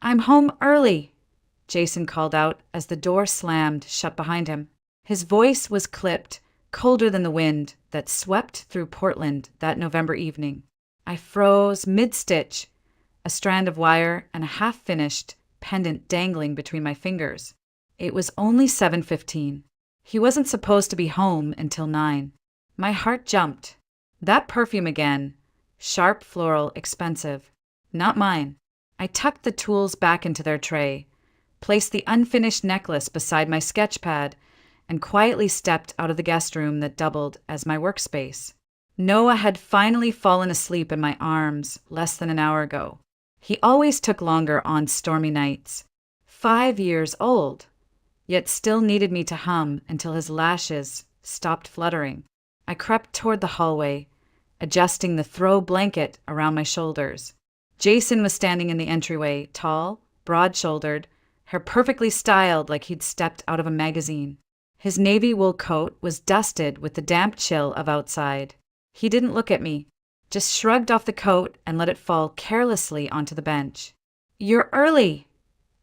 I'm home early, Jason called out as the door slammed shut behind him. His voice was clipped, colder than the wind that swept through Portland that November evening. I froze mid-stitch, a strand of wire and a half-finished pendant dangling between my fingers. It was only 7:15. He wasn't supposed to be home until 9. My heart jumped. That perfume again. Sharp, floral, expensive. Not mine. I tucked the tools back into their tray, placed the unfinished necklace beside my sketch pad, and quietly stepped out of the guest room that doubled as my workspace. Noah had finally fallen asleep in my arms less than an hour ago. He always took longer on stormy nights. 5 years old, yet still needed me to hum until his lashes stopped fluttering. I crept toward the hallway, adjusting the throw blanket around my shoulders. Jason was standing in the entryway, tall, broad-shouldered, hair perfectly styled like he'd stepped out of a magazine. His navy wool coat was dusted with the damp chill of outside. He didn't look at me, just shrugged off the coat and let it fall carelessly onto the bench. "You're early,"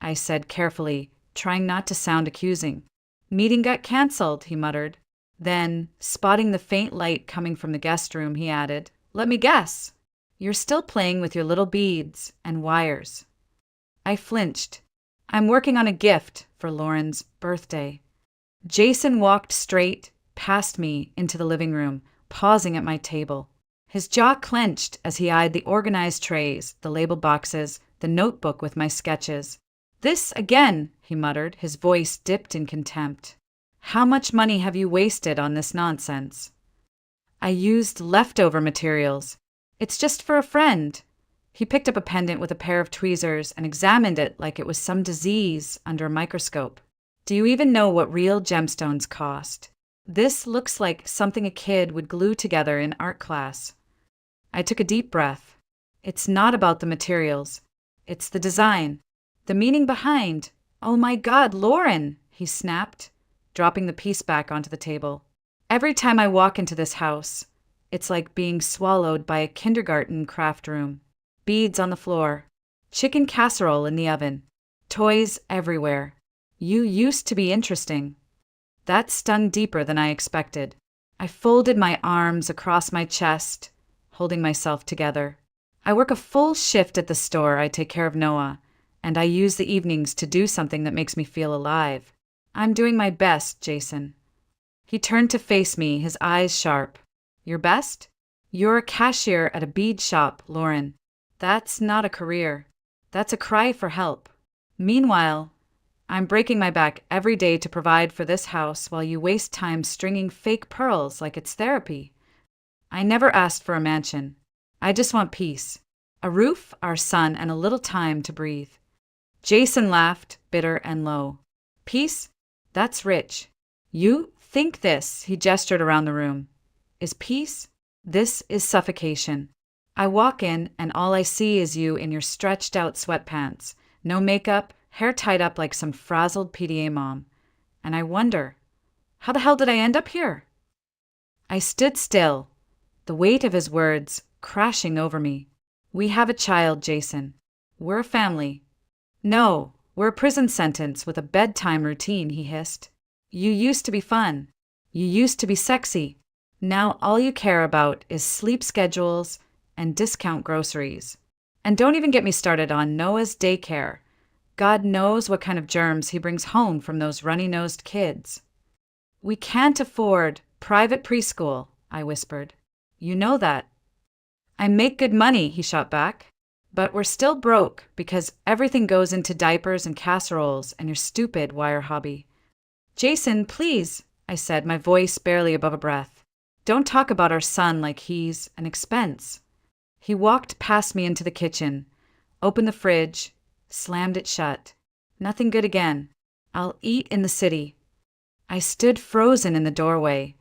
I said carefully, trying not to sound accusing. "Meeting got canceled," he muttered. Then, spotting the faint light coming from the guest room, he added, "Let me guess. You're still playing with your little beads and wires." I flinched. "I'm working on a gift for Lauren's birthday." Jason walked straight past me into the living room, pausing at my table. His jaw clenched as he eyed the organized trays, the label boxes, the notebook with my sketches. "This again," he muttered, his voice dipped in contempt. "How much money have you wasted on this nonsense?" "I used leftover materials. It's just for a friend." He picked up a pendant with a pair of tweezers and examined it like it was some disease under a microscope. "Do you even know what real gemstones cost? This looks like something a kid would glue together in art class." I took a deep breath. "It's not about the materials. It's the design. The meaning behind. Oh my God, Lauren!" he snapped, dropping the piece back onto the table. "Every time I walk into this house, it's like being swallowed by a kindergarten craft room. Beads on the floor, chicken casserole in the oven, toys everywhere. You used to be interesting." That stung deeper than I expected. I folded my arms across my chest, holding myself together. "I work a full shift at the store. I take care of Noah, and I use the evenings to do something that makes me feel alive. I'm doing my best, Jason." He turned to face me, his eyes sharp. "Your best? You're a cashier at a bead shop, Lauren. That's not a career. That's a cry for help. Meanwhile, I'm breaking my back every day to provide for this house while you waste time stringing fake pearls like it's therapy. I never asked for a mansion. I just want peace. A roof, our son, and a little time to breathe." Jason laughed, bitter and low. "Peace? That's rich. You think this," he gestured around the room, "is peace? This is suffocation. I walk in and all I see is you in your stretched out sweatpants, no makeup, hair tied up like some frazzled PTA mom. And I wonder, how the hell did I end up here?" I stood still, the weight of his words crashing over me. "We have a child, Jason. We're a family." "No, we're a prison sentence with a bedtime routine," he hissed. "You used to be fun. You used to be sexy. Now all you care about is sleep schedules and discount groceries. And don't even get me started on Noah's daycare. God knows what kind of germs he brings home from those runny-nosed kids." "We can't afford private preschool," I whispered. "You know that." "I make good money," he shot back. "But we're still broke because everything goes into diapers and casseroles and your stupid wire hobby." "Jason, please," I said, my voice barely above a breath. "Don't talk about our son like he's an expense." He walked past me into the kitchen, opened the fridge, slammed it shut. "Nothing good again. I'll eat in the city." I stood frozen in the doorway,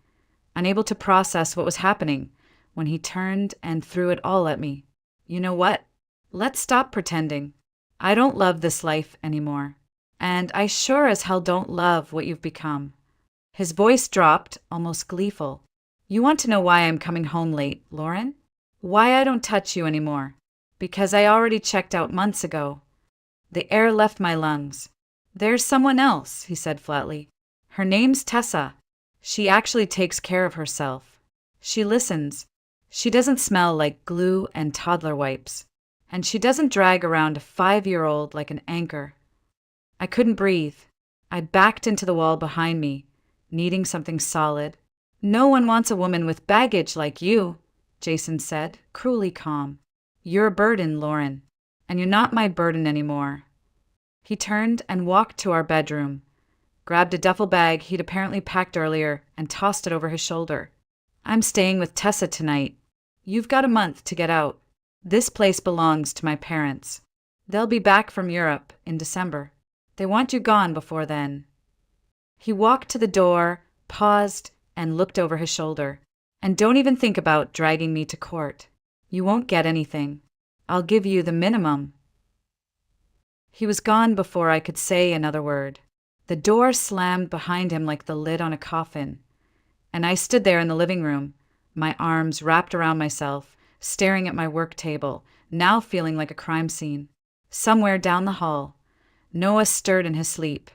unable to process what was happening, when he turned and threw it all at me. "You know what? Let's stop pretending. I don't love this life anymore. And I sure as hell don't love what you've become." His voice dropped, almost gleeful. "You want to know why I'm coming home late, Lauren? Why I don't touch you anymore? Because I already checked out months ago. The air left my lungs. "There's someone else," he said flatly. "Her name's Tessa. She actually takes care of herself. She listens. She doesn't smell like glue and toddler wipes. And she doesn't drag around a 5-year-old like an anchor." I couldn't breathe. I backed into the wall behind me, needing something solid. "No one wants a woman with baggage like you," Jason said, cruelly calm. "You're a burden, Lauren, and you're not my burden anymore." He turned and walked to our bedroom, grabbed a duffel bag he'd apparently packed earlier, and tossed it over his shoulder. "I'm staying with Tessa tonight. You've got a month to get out. This place belongs to my parents. They'll be back from Europe in December. They want you gone before then." He walked to the door, paused, and looked over his shoulder. "And don't even think about dragging me to court. You won't get anything. I'll give you the minimum." He was gone before I could say another word. The door slammed behind him like the lid on a coffin, and I stood there in the living room, my arms wrapped around myself, staring at my work table, now feeling like a crime scene. Somewhere down the hall, Noah stirred in his sleep,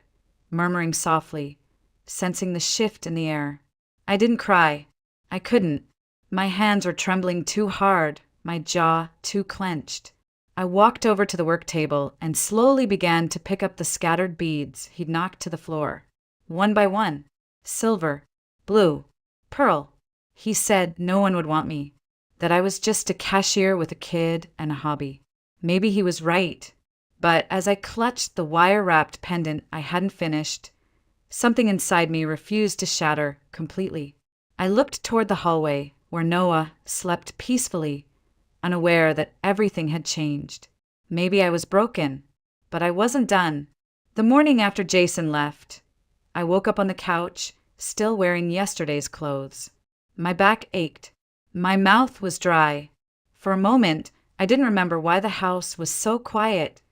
murmuring softly, sensing the shift in the air. I didn't cry. I couldn't. My hands were trembling too hard, my jaw too clenched. I walked over to the work table and slowly began to pick up the scattered beads he'd knocked to the floor. One by one. Silver, blue, pearl. He said no one would want me, that I was just a cashier with a kid and a hobby. Maybe he was right. But as I clutched the wire-wrapped pendant I hadn't finished, something inside me refused to shatter completely. I looked toward the hallway, where Noah slept peacefully, unaware that everything had changed. Maybe I was broken, but I wasn't done. The morning after Jason left, I woke up on the couch, still wearing yesterday's clothes. My back ached. My mouth was dry. For a moment, I didn't remember why the house was so quiet,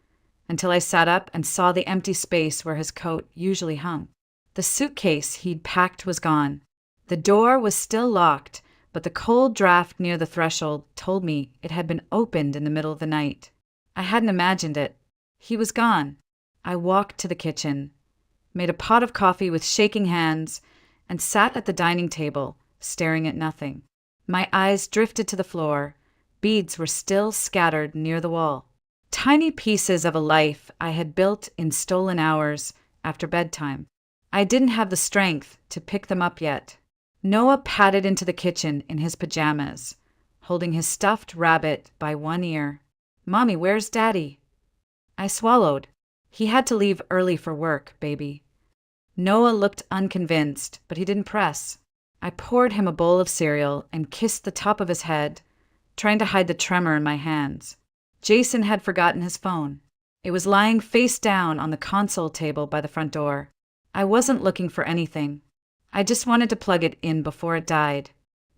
until I sat up and saw the empty space where his coat usually hung. The suitcase he'd packed was gone. The door was still locked, but the cold draft near the threshold told me it had been opened in the middle of the night. I hadn't imagined it. He was gone. I walked to the kitchen, made a pot of coffee with shaking hands, and sat at the dining table, staring at nothing. My eyes drifted to the floor. Beads were still scattered near the wall. Tiny pieces of a life I had built in stolen hours after bedtime. I didn't have the strength to pick them up yet. Noah padded into the kitchen in his pajamas, holding his stuffed rabbit by one ear. "Mommy, where's Daddy?" I swallowed. He had to leave early for work, baby. Noah looked unconvinced, but he didn't press. I poured him a bowl of cereal and kissed the top of his head, trying to hide the tremor in my hands. Jason had forgotten his phone. It was lying face down on the console table by the front door. I wasn't looking for anything. I just wanted to plug it in before it died.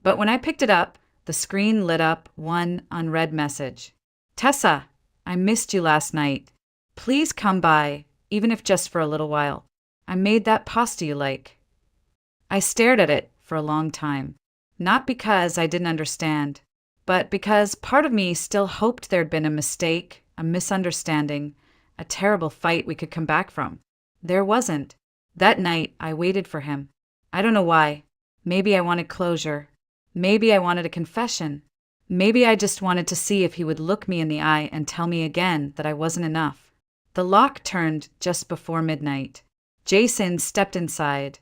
But when I picked it up, the screen lit up one unread message. "Tessa, I missed you last night. Please come by, even if just for a little while. I made that pasta you like." I stared at it for a long time, not because I didn't understand, but because part of me still hoped there'd been a mistake, a misunderstanding, a terrible fight we could come back from. There wasn't. That night, I waited for him. I don't know why. Maybe I wanted closure. Maybe I wanted a confession. Maybe I just wanted to see if he would look me in the eye and tell me again that I wasn't enough. The lock turned just before midnight. Jason stepped inside,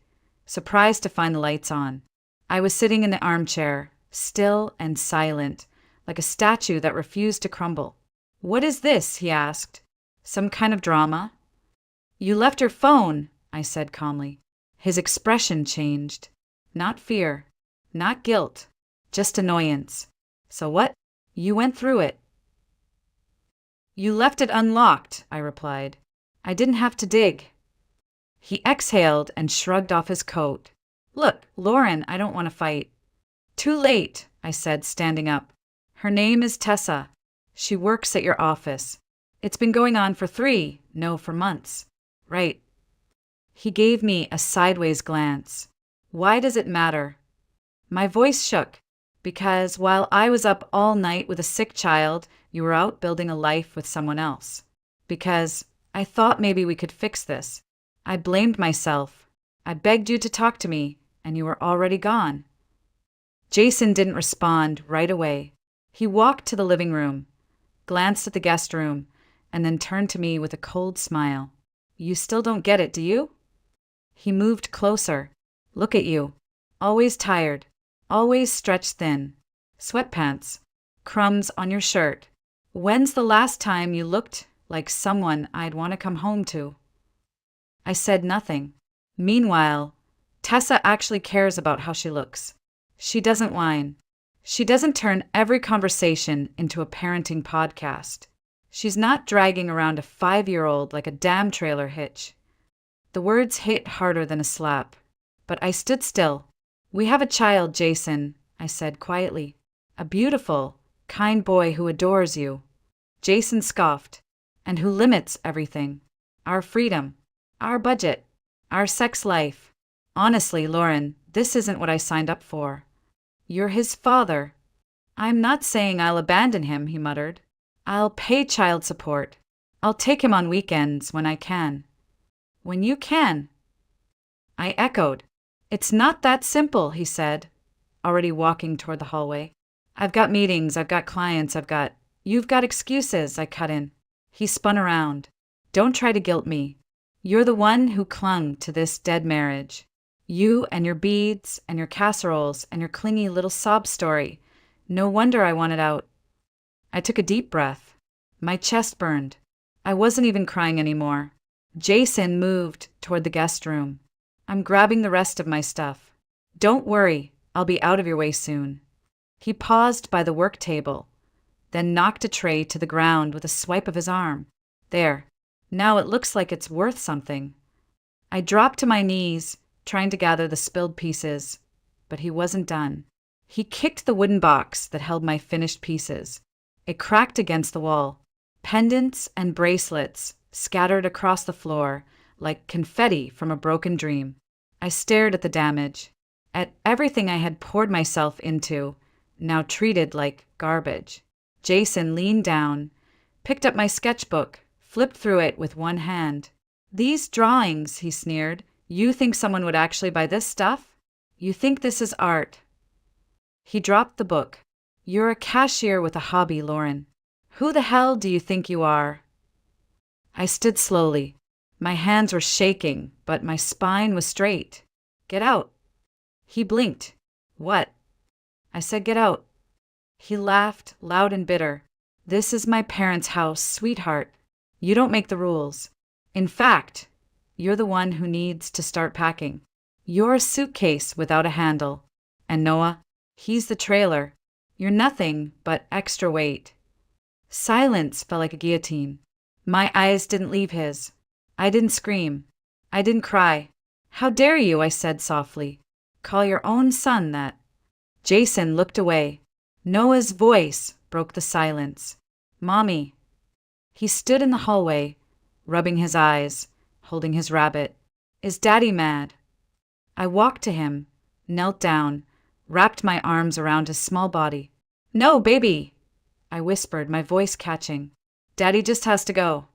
surprised to find the lights on. I was sitting in the armchair, still and silent, like a statue that refused to crumble. "What is this?" he asked. "Some kind of drama?" "You left your phone," I said calmly. His expression changed. Not fear, not guilt, just annoyance. "So what? You went through it." "You left it unlocked," I replied. "I didn't have to dig." He exhaled and shrugged off his coat. "Look, Lauren, I don't want to fight." "Too late," I said, standing up. "Her name is Tessa. She works at your office. It's been going on for for months." "Right." He gave me a sideways glance. "Why does it matter?" My voice shook. "Because while I was up all night with a sick child, you were out building a life with someone else. Because I thought maybe we could fix this. I blamed myself. I begged you to talk to me, and you were already gone." Jason didn't respond right away. He walked to the living room, glanced at the guest room, and then turned to me with a cold smile. "You still don't get it, do you?" He moved closer. "Look at you. Always tired. Always stretched thin. Sweatpants. Crumbs on your shirt. When's the last time you looked like someone I'd want to come home to?" I said nothing. Meanwhile, Tessa actually cares about how she looks. She doesn't whine. She doesn't turn every conversation into a parenting podcast. She's not dragging around a 5-year-old like a damn trailer hitch. The words hit harder than a slap, but I stood still. "We have a child, Jason," I said quietly. "A beautiful, kind boy who adores you." Jason scoffed. "And who limits everything. Our freedom, our budget, our sex life. Honestly, Lauren, this isn't what I signed up for." "You're his father." "I'm not saying I'll abandon him," he muttered. "I'll pay child support. I'll take him on weekends when I can." "When you can?" I echoed. "It's not that simple," he said, already walking toward the hallway. "I've got meetings, I've got clients, You've got excuses," I cut in. He spun around. "Don't try to guilt me. You're the one who clung to this dead marriage. You and your beads and your casseroles and your clingy little sob story. No wonder I wanted out." I took a deep breath. My chest burned. I wasn't even crying anymore. Jason moved toward the guest room. "I'm grabbing the rest of my stuff. Don't worry, I'll be out of your way soon." He paused by the work table, then knocked a tray to the ground with a swipe of his arm. "There. Now it looks like it's worth something." I dropped to my knees, trying to gather the spilled pieces, but he wasn't done. He kicked the wooden box that held my finished pieces. It cracked against the wall. Pendants and bracelets scattered across the floor like confetti from a broken dream. I stared at the damage, at everything I had poured myself into, now treated like garbage. Jason leaned down, picked up my sketchbook, flipped through it with one hand. "These drawings," he sneered. "You think someone would actually buy this stuff? You think this is art?" He dropped the book. "You're a cashier with a hobby, Lauren. Who the hell do you think you are?" I stood slowly. My hands were shaking, but my spine was straight. "Get out." He blinked. "What?" I said, "Get out." He laughed, loud and bitter. "This is my parents' house, sweetheart. You don't make the rules. In fact, you're the one who needs to start packing. You're a suitcase without a handle. And Noah, he's the trailer. You're nothing but extra weight." Silence felt like a guillotine. My eyes didn't leave his. I didn't scream. I didn't cry. "How dare you," I said softly. "Call your own son that." Jason looked away. Noah's voice broke the silence. "Mommy." He stood in the hallway, rubbing his eyes, holding his rabbit. "Is Daddy mad?" I walked to him, knelt down, wrapped my arms around his small body. "No, baby," I whispered, my voice catching. "Daddy just has to go."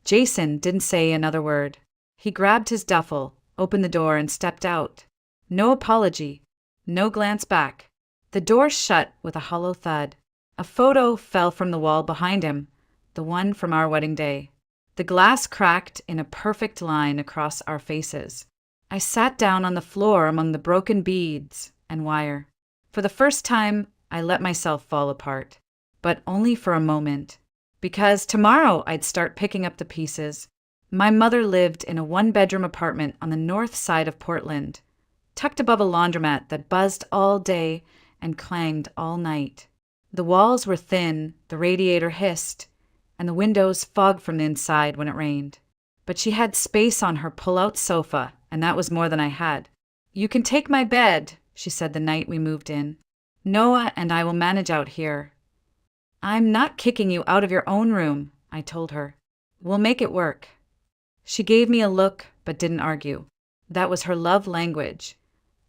Jason didn't say another word. He grabbed his duffel, opened the door, and stepped out. No apology, no glance back. The door shut with a hollow thud. A photo fell from the wall behind him, the one from our wedding day. The glass cracked in a perfect line across our faces. I sat down on the floor among the broken beads and wire. For the first time, I let myself fall apart, but only for a moment. Because tomorrow I'd start picking up the pieces. My mother lived in a 1-bedroom apartment on the north side of Portland, tucked above a laundromat that buzzed all day and clanged all night. The walls were thin, the radiator hissed, and the windows fogged from the inside when it rained. But she had space on her pull-out sofa, and that was more than I had. "You can take my bed," she said the night we moved in. "Noah and I will manage out here." "I'm not kicking you out of your own room," I told her. "We'll make it work." She gave me a look, but didn't argue. That was her love language,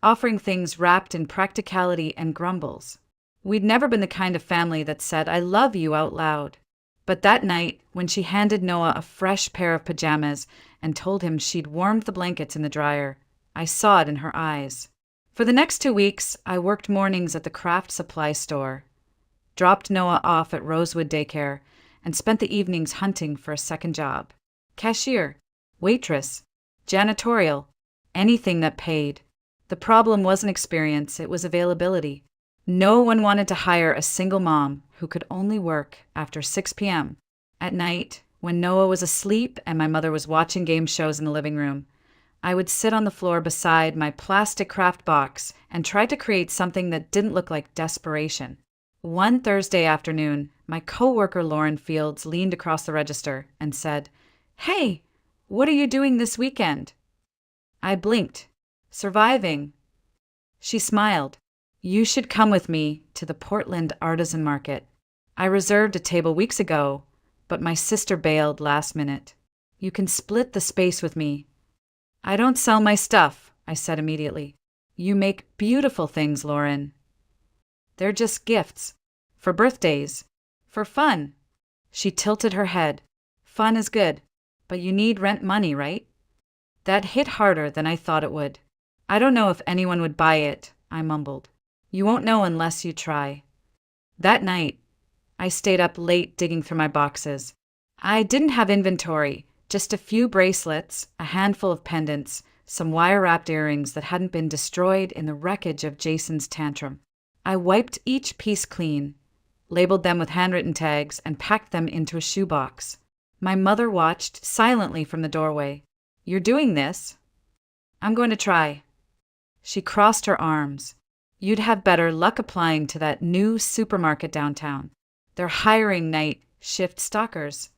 offering things wrapped in practicality and grumbles. We'd never been the kind of family that said, "I love you" out loud. But that night, when she handed Noah a fresh pair of pajamas and told him she'd warmed the blankets in the dryer, I saw it in her eyes. For the next 2 weeks, I worked mornings at the craft supply store, dropped Noah off at Rosewood Daycare, and spent the evenings hunting for a second job. Cashier, waitress, janitorial, anything that paid. The problem wasn't experience, it was availability. No one wanted to hire a single mom who could only work after 6 p.m. At night, when Noah was asleep and my mother was watching game shows in the living room, I would sit on the floor beside my plastic craft box and try to create something that didn't look like desperation. One Thursday afternoon, my coworker Lauren Fields leaned across the register and said, "Hey, what are you doing this weekend?" I blinked. "Surviving." She smiled. "You should come with me to the Portland Artisan Market. I reserved a table weeks ago, but my sister bailed last minute. You can split the space with me." "I don't sell my stuff," I said immediately. "You make beautiful things, Lauren." "They're just gifts. For birthdays. For fun." She tilted her head. "Fun is good, but you need rent money, right?" That hit harder than I thought it would. "I don't know if anyone would buy it," I mumbled. "You won't know unless you try." That night, I stayed up late digging through my boxes. I didn't have inventory, just a few bracelets, a handful of pendants, some wire-wrapped earrings that hadn't been destroyed in the wreckage of Jason's tantrum. I wiped each piece clean, labeled them with handwritten tags, and packed them into a shoebox. My mother watched silently from the doorway. "You're doing this?" "I'm going to try." She crossed her arms. "You'd have better luck applying to that new supermarket downtown. They're hiring night shift stalkers."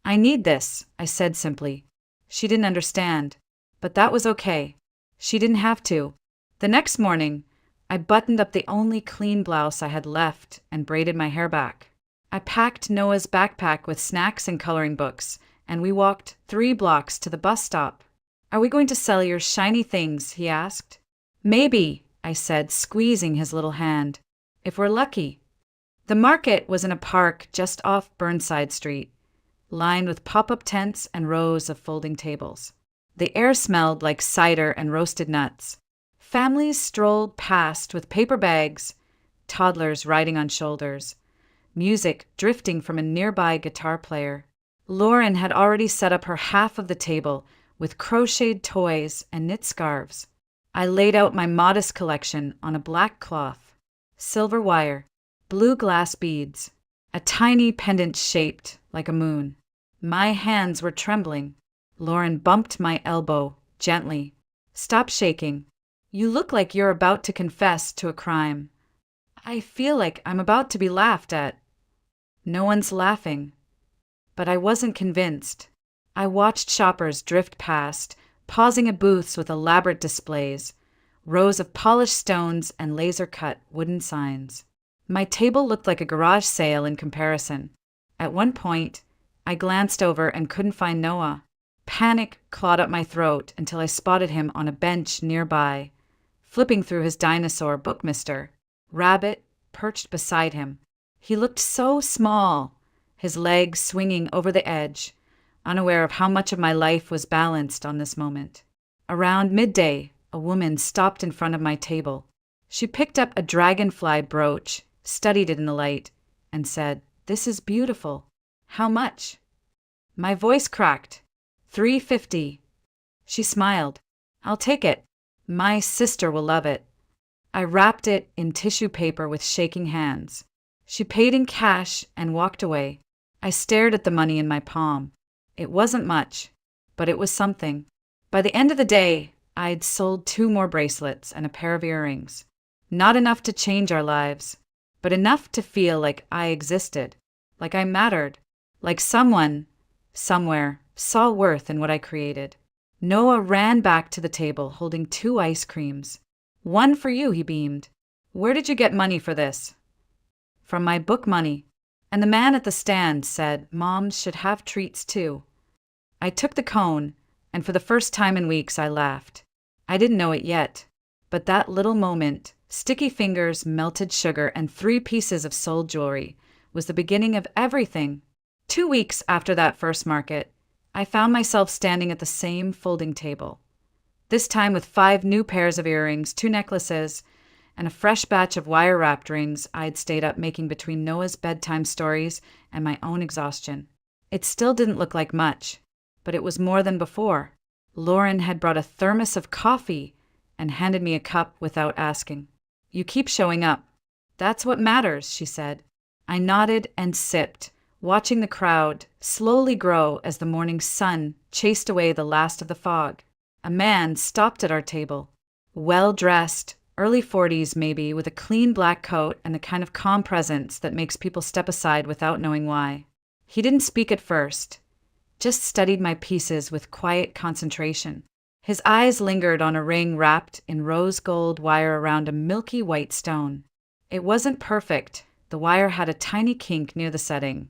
"I need this," I said simply. She didn't understand, but that was okay. She didn't have to. The next morning, I buttoned up the only clean blouse I had left and braided my hair back. I packed Noah's backpack with snacks and coloring books, and we walked 3 blocks to the bus stop. "Are we going to sell your shiny things?" he asked. "Maybe," I said, squeezing his little hand. "If we're lucky." The market was in a park just off Burnside Street, lined with pop-up tents and rows of folding tables. The air smelled like cider and roasted nuts. Families strolled past with paper bags, toddlers riding on shoulders, music drifting from a nearby guitar player. Lauren had already set up her half of the table with crocheted toys and knit scarves. I laid out my modest collection on a black cloth, silver wire, blue glass beads, a tiny pendant shaped like a moon. My hands were trembling. Lauren bumped my elbow gently. "Stop shaking. You look like you're about to confess to a crime." "I feel like I'm about to be laughed at." "No one's laughing." But I wasn't convinced. I watched shoppers drift past, pausing at booths with elaborate displays, rows of polished stones and laser-cut wooden signs. My table looked like a garage sale in comparison. At one point, I glanced over and couldn't find Noah. Panic clawed up my throat until I spotted him on a bench nearby, flipping through his dinosaur bookmister. Rabbit perched beside him. He looked so small, his legs swinging over the edge, unaware of how much of my life was balanced on this moment. Around midday, a woman stopped in front of my table. She picked up a dragonfly brooch, studied it in the light, and said, "This is beautiful. How much?" My voice cracked. $3.50. She smiled. "I'll take it. My sister will love it." I wrapped it in tissue paper with shaking hands. She paid in cash and walked away. I stared at the money in my palm. It wasn't much, but it was something. By the end of the day, I'd sold 2 more bracelets and a pair of earrings. Not enough to change our lives, but enough to feel like I existed, like I mattered, like someone, somewhere, saw worth in what I created. Noah ran back to the table holding 2 ice creams. "One for you," he beamed. "Where did you get money for this?" "From my book money." And the man at the stand said moms should have treats too. I took the cone, and for the first time in weeks I laughed. I didn't know it yet, but that little moment, sticky fingers, melted sugar, and 3 pieces of sold jewelry, was the beginning of everything. 2 weeks after that first market, I found myself standing at the same folding table, this time with 5 new pairs of earrings, 2 necklaces, and a fresh batch of wire-wrapped rings I'd stayed up making between Noah's bedtime stories and my own exhaustion. It still didn't look like much, but it was more than before. Lauren had brought a thermos of coffee and handed me a cup without asking. "You keep showing up. That's what matters," she said. I nodded and sipped, watching the crowd slowly grow as the morning sun chased away the last of the fog. A man stopped at our table, well-dressed, early 40s maybe, with a clean black coat and the kind of calm presence that makes people step aside without knowing why. He didn't speak at first, just studied my pieces with quiet concentration. His eyes lingered on a ring wrapped in rose gold wire around a milky white stone. It wasn't perfect. The wire had a tiny kink near the setting,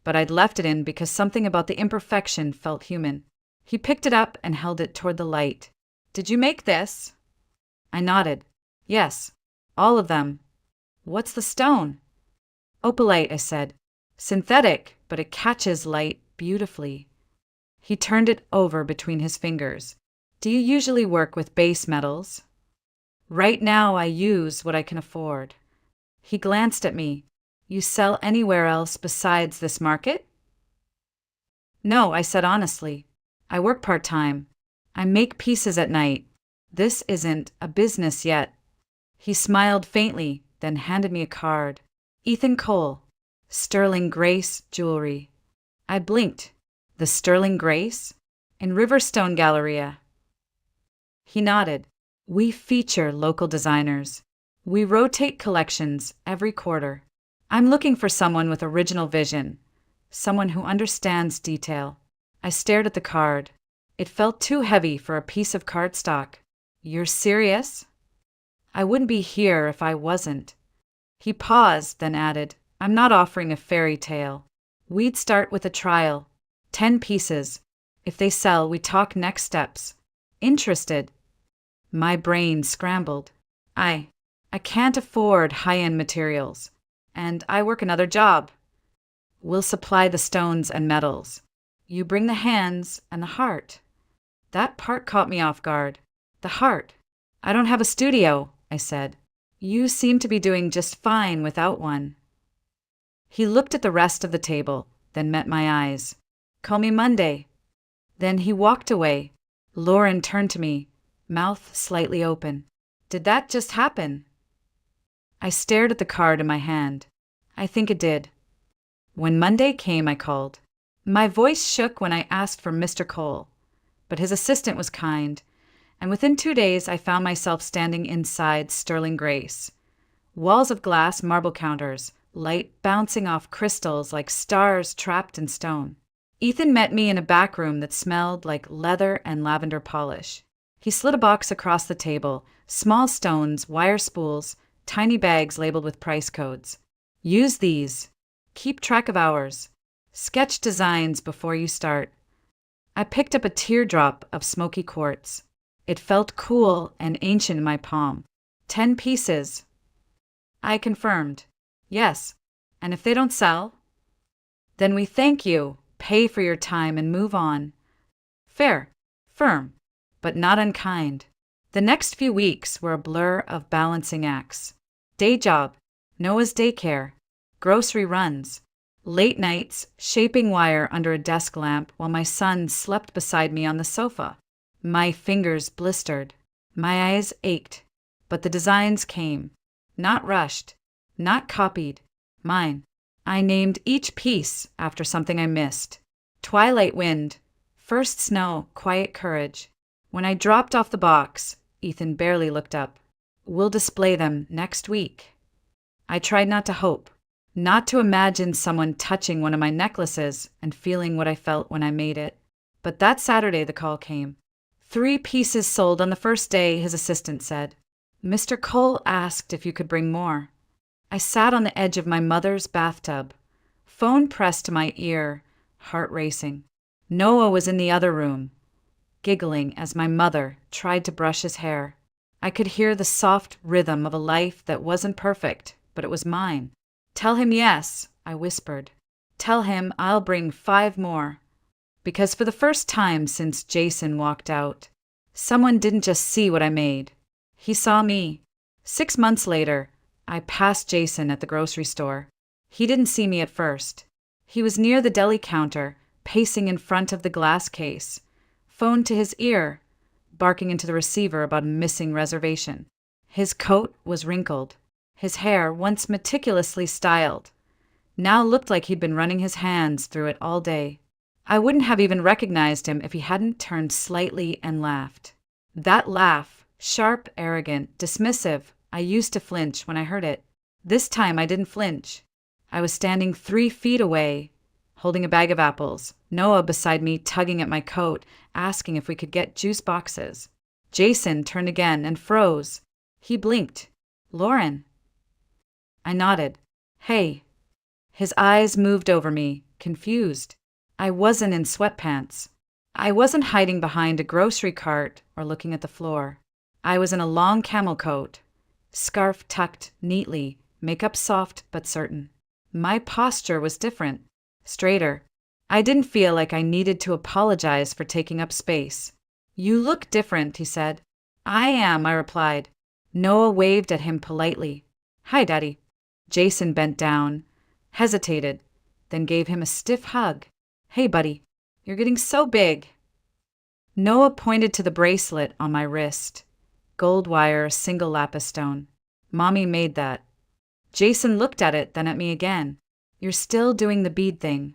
but I'd left it in because something about the imperfection felt human. He picked it up and held it toward the light. "Did you make this?" I nodded. "Yes, all of them." "What's the stone?" "Opalite," I said. "Synthetic, but it catches light beautifully." He turned it over between his fingers. "Do you usually work with base metals?" "Right now I use what I can afford." He glanced at me. "You sell anywhere else besides this market?" "No," I said honestly. "I work part-time. I make pieces at night. This isn't a business yet." He smiled faintly, then handed me a card. "Ethan Cole, Sterling Grace Jewelry." I blinked. "The Sterling Grace? In Riverstone Galleria." He nodded. "We feature local designers. We rotate collections every quarter. I'm looking for someone with original vision, someone who understands detail." I stared at the card. It felt too heavy for a piece of cardstock. "You're serious?" "I wouldn't be here if I wasn't." He paused, then added, "I'm not offering a fairy tale. We'd start with a trial. 10 pieces. If they sell, we talk next steps." "Interested?" My brain scrambled. I can't afford high-end materials, and I work another job. "We'll supply the stones and metals. You bring the hands and the heart." That part caught me off guard. The heart. "I don't have a studio," I said. "You seem to be doing just fine without one." He looked at the rest of the table, then met my eyes. "Call me Monday." Then he walked away. Lauren turned to me, mouth slightly open. "Did that just happen?" I stared at the card in my hand. "I think it did." When Monday came, I called. My voice shook when I asked for Mr. Cole, but his assistant was kind, and within 2 days I found myself standing inside Sterling Grace. Walls of glass, marble counters, light bouncing off crystals like stars trapped in stone. Ethan met me in a back room that smelled like leather and lavender polish. He slid a box across the table, small stones, wire spools, tiny bags labeled with price codes. "Use these. Keep track of hours. Sketch designs before you start." I picked up a teardrop of smoky quartz. It felt cool and ancient in my palm. 10 pieces. I confirmed. "Yes. And if they don't sell?" "Then we thank you, pay for your time, and move on." Fair, firm, but not unkind. The next few weeks were a blur of balancing acts. Day job, Noah's daycare, grocery runs, late nights shaping wire under a desk lamp while my son slept beside me on the sofa. My fingers blistered. My eyes ached. But the designs came. Not rushed. Not copied. Mine. I named each piece after something I missed. Twilight wind. First snow, quiet courage. When I dropped off the box, Ethan barely looked up. "We'll display them next week." I tried not to hope, not to imagine someone touching one of my necklaces and feeling what I felt when I made it. But that Saturday the call came. 3 pieces sold on the first day, his assistant said. "Mr. Cole asked if you could bring more." I sat on the edge of my mother's bathtub, phone pressed to my ear, heart racing. Noah was in the other room, giggling as my mother tried to brush his hair. I could hear the soft rhythm of a life that wasn't perfect, but it was mine. "Tell him yes," I whispered. Tell him I'll bring 5 more. Because for the first time since Jason walked out, someone didn't just see what I made. He saw me. 6 months later, I passed Jason at the grocery store. He didn't see me at first. He was near the deli counter, pacing in front of the glass case, phone to his ear, barking into the receiver about a missing reservation. His coat was wrinkled. His hair, once meticulously styled, now looked like he'd been running his hands through it all day. I wouldn't have even recognized him if he hadn't turned slightly and laughed. That laugh, sharp, arrogant, dismissive, I used to flinch when I heard it. This time I didn't flinch. I was standing 3 feet away, holding a bag of apples, Noah beside me tugging at my coat, asking if we could get juice boxes. Jason turned again and froze. He blinked. Lauren. I nodded. Hey. His eyes moved over me, confused. I wasn't in sweatpants. I wasn't hiding behind a grocery cart or looking at the floor. I was in a long camel coat, scarf tucked neatly, makeup soft but certain. My posture was different, straighter. I didn't feel like I needed to apologize for taking up space. You look different, he said. I am, I replied. Noah waved at him politely. Hi, Daddy. Jason bent down, hesitated, then gave him a stiff hug. Hey, buddy, you're getting so big. Noah pointed to the bracelet on my wrist. Gold wire, single lapis stone. Mommy made that. Jason looked at it, then at me again. You're still doing the bead thing.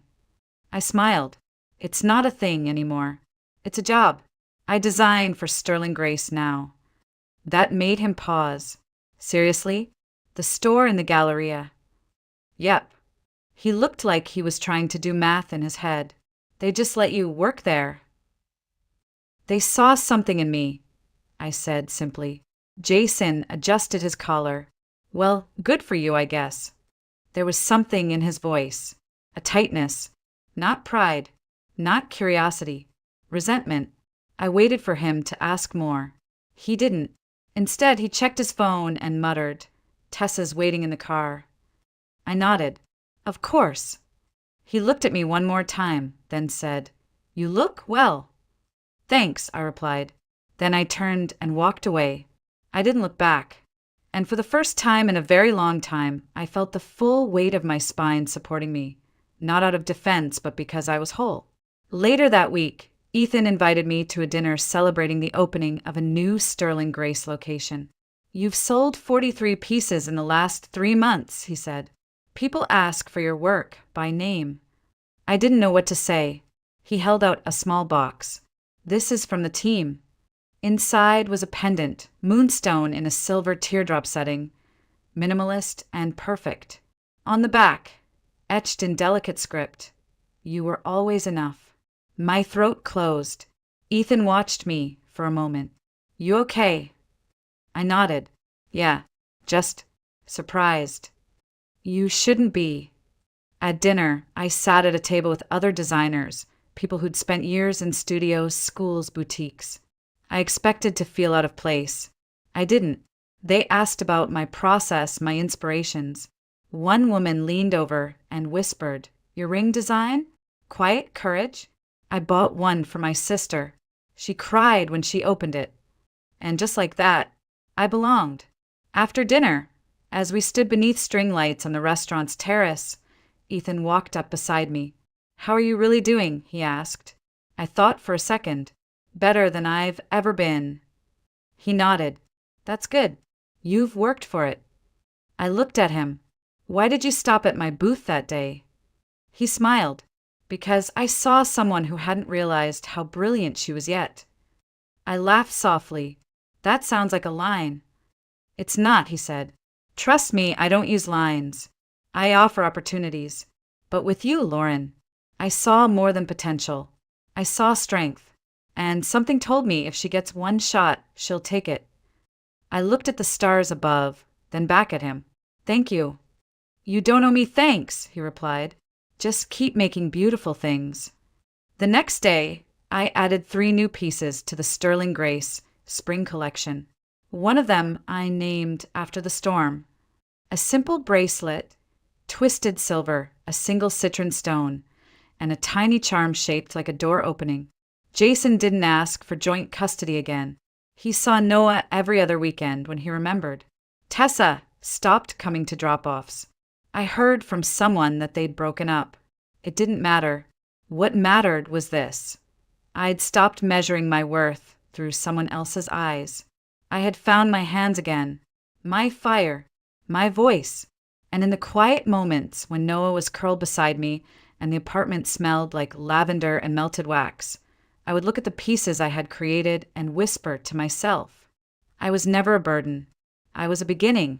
I smiled. It's not a thing anymore. It's a job. I design for Sterling Grace now. That made him pause. Seriously? The store in the Galleria? Yep. He looked like he was trying to do math in his head. They just let you work there. They saw something in me, I said simply. Jason adjusted his collar. Well, good for you, I guess. There was something in his voice, a tightness, not pride, not curiosity, resentment. I waited for him to ask more. He didn't. Instead, he checked his phone and muttered, Tessa's waiting in the car. I nodded. Of course. He looked at me one more time, then said, You look well. Thanks, I replied. Then I turned and walked away. I didn't look back. And for the first time in a very long time, I felt the full weight of my spine supporting me, not out of defense, but because I was whole. Later that week, Ethan invited me to a dinner celebrating the opening of a new Sterling Grace location. You've sold 43 pieces in the last 3 months, he said. People ask for your work by name. I didn't know what to say. He held out a small box. This is from the team. Inside was a pendant, moonstone in a silver teardrop setting, minimalist and perfect. On the back, etched in delicate script, You were always enough. My throat closed. Ethan watched me for a moment. You okay? I nodded. Yeah, just surprised. You shouldn't be. At dinner, I sat at a table with other designers, people who'd spent years in studios, schools, boutiques. I expected to feel out of place. I didn't. They asked about my process, my inspirations. One woman leaned over and whispered, Your ring design? Quiet courage? I bought one for my sister. She cried when she opened it. And just like that, I belonged. After dinner, as we stood beneath string lights on the restaurant's terrace, Ethan walked up beside me. How are you really doing? He asked. I thought for a second. Better than I've ever been. He nodded. That's good. You've worked for it. I looked at him. Why did you stop at my booth that day? He smiled. Because I saw someone who hadn't realized how brilliant she was yet. I laughed softly. That sounds like a line. It's not, he said. Trust me, I don't use lines. I offer opportunities. But with you, Lauren, I saw more than potential. I saw strength. And something told me if she gets one shot, she'll take it. I looked at the stars above, then back at him. Thank you. You don't owe me thanks, he replied. Just keep making beautiful things. The next day, I added 3 new pieces to the Sterling Grace spring collection. One of them I named after the storm. A simple bracelet, twisted silver a single citron stone, and a tiny charm shaped like a door opening. Jason didn't ask for joint custody again. He saw Noah every other weekend when he remembered. Tessa stopped coming to drop-offs. I heard from someone that they'd broken up. It didn't matter. What mattered was this. I'd stopped measuring my worth through someone else's eyes. I had found my hands again, my fire, my voice, and in the quiet moments when Noah was curled beside me and the apartment smelled like lavender and melted wax, I would look at the pieces I had created and whisper to myself. I was never a burden. I was a beginning.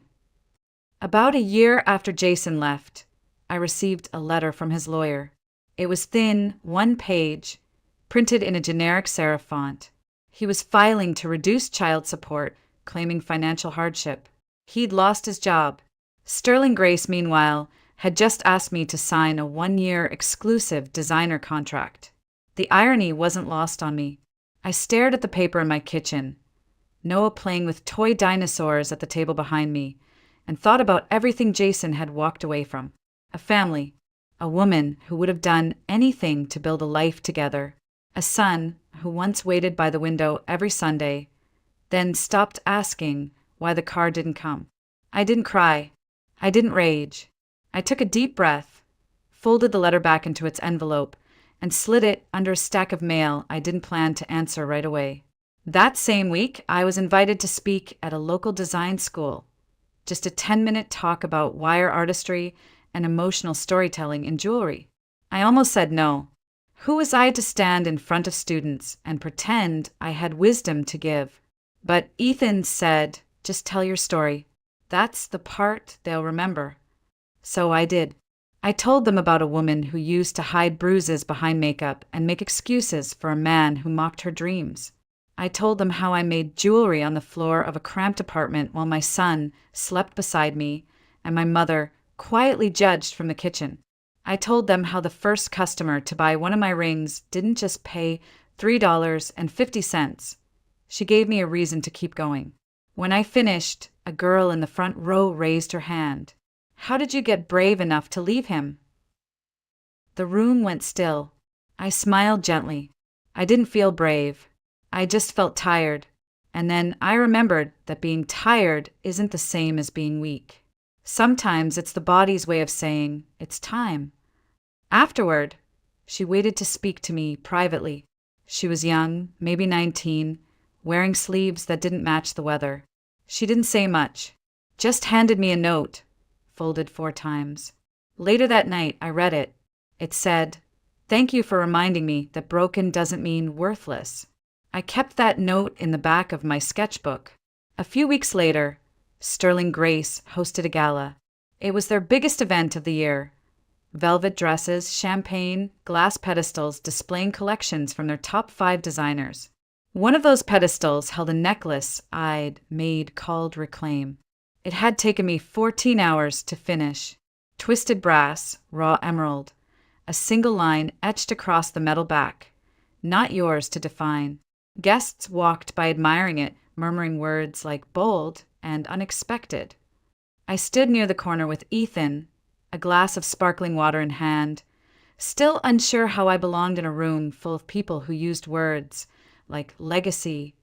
About a year after Jason left, I received a letter from his lawyer. It was thin, one page, printed in a generic serif font. He was filing to reduce child support, claiming financial hardship. He'd lost his job. Sterling Grace, meanwhile, had just asked me to sign a 1-year exclusive designer contract. The irony wasn't lost on me. I stared at the paper in my kitchen, Noah playing with toy dinosaurs at the table behind me, and thought about everything Jason had walked away from. A family, a woman who would have done anything to build a life together, a son who once waited by the window every Sunday, then stopped asking why the car didn't come. I didn't cry. I didn't rage. I took a deep breath, folded the letter back into its envelope, and slid it under a stack of mail I didn't plan to answer right away. That same week, I was invited to speak at a local design school. Just a 10-minute talk about wire artistry and emotional storytelling in jewelry. I almost said no. Who was I to stand in front of students and pretend I had wisdom to give? But Ethan said, just tell your story. That's the part they'll remember. So I did. I told them about a woman who used to hide bruises behind makeup and make excuses for a man who mocked her dreams. I told them how I made jewelry on the floor of a cramped apartment while my son slept beside me and my mother quietly judged from the kitchen. I told them how the first customer to buy one of my rings didn't just pay $3.50. She gave me a reason to keep going. When I finished, a girl in the front row raised her hand. How did you get brave enough to leave him? The room went still. I smiled gently. I didn't feel brave. I just felt tired. And then I remembered that being tired isn't the same as being weak. Sometimes it's the body's way of saying, it's time. Afterward, she waited to speak to me privately. She was young, maybe 19, wearing sleeves that didn't match the weather. She didn't say much, just handed me a note, folded 4 times. Later that night, I read it. It said, "Thank you for reminding me that broken doesn't mean worthless." I kept that note in the back of my sketchbook. A few weeks later, Sterling Grace hosted a gala. It was their biggest event of the year. Velvet dresses, champagne, glass pedestals displaying collections from their top 5 designers. One of those pedestals held a necklace I'd made called Reclaim. It had taken me 14 hours to finish. Twisted brass, raw emerald, a single line etched across the metal back. Not yours to define. Guests walked by admiring it, murmuring words like bold and unexpected. I stood near the corner with Ethan, a glass of sparkling water in hand, still unsure how I belonged in a room full of people who used words like legacy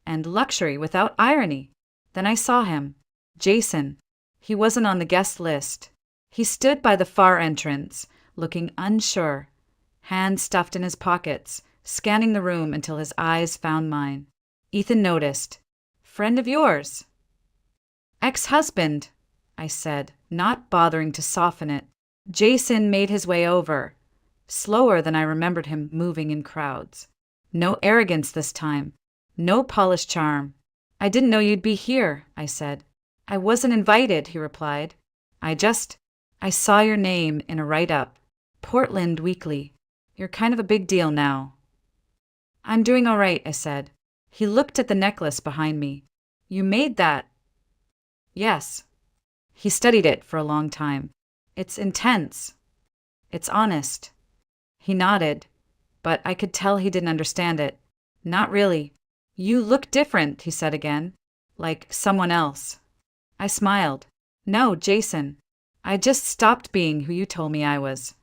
and luxury without irony. Then I saw him. Jason. He wasn't on the guest list. He stood by the far entrance, looking unsure, hands stuffed in his pockets, scanning the room until his eyes found mine. Ethan noticed. "Friend of yours?" "Ex-husband," I said, not bothering to soften it. Jason made his way over, slower than I remembered him moving in crowds. No arrogance this time. No polished charm. "I didn't know you'd be here," I said. "I wasn't invited," he replied. I saw your name in a write-up. Portland Weekly. You're kind of a big deal now." "I'm doing all right," I said. He looked at the necklace behind me. "You made that?" "Yes." He studied it for a long time. "It's intense. It's honest." He nodded, but I could tell he didn't understand it. "Not really." "You look different," he said again. "Like someone else." I smiled. "No, Jason." I just stopped being who you told me I was.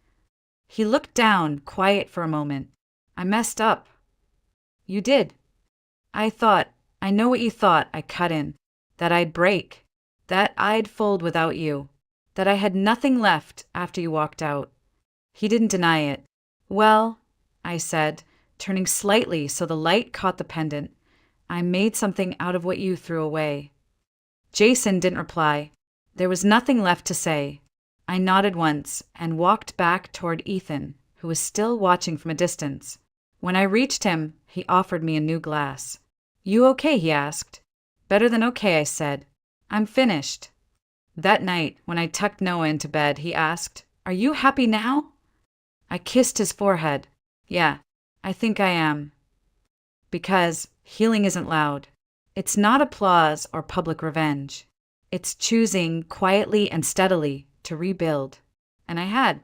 He looked down, quiet for a moment. I messed up. You did. I know what you thought, I cut in. That I'd break. That I'd fold without you. That I had nothing left after you walked out. He didn't deny it. Well, I said, turning slightly so the light caught the pendant, I made something out of what you threw away. Jason didn't reply. There was nothing left to say. I nodded once and walked back toward Ethan, who was still watching from a distance. When I reached him, he offered me a new glass. You okay? He asked. Better than okay, I said. I'm finished. That night, when I tucked Noah into bed, he asked, Are you happy now? I kissed his forehead. Yeah, I think I am. Because healing isn't loud. It's not applause or public revenge. It's choosing quietly and steadily to rebuild. And I had.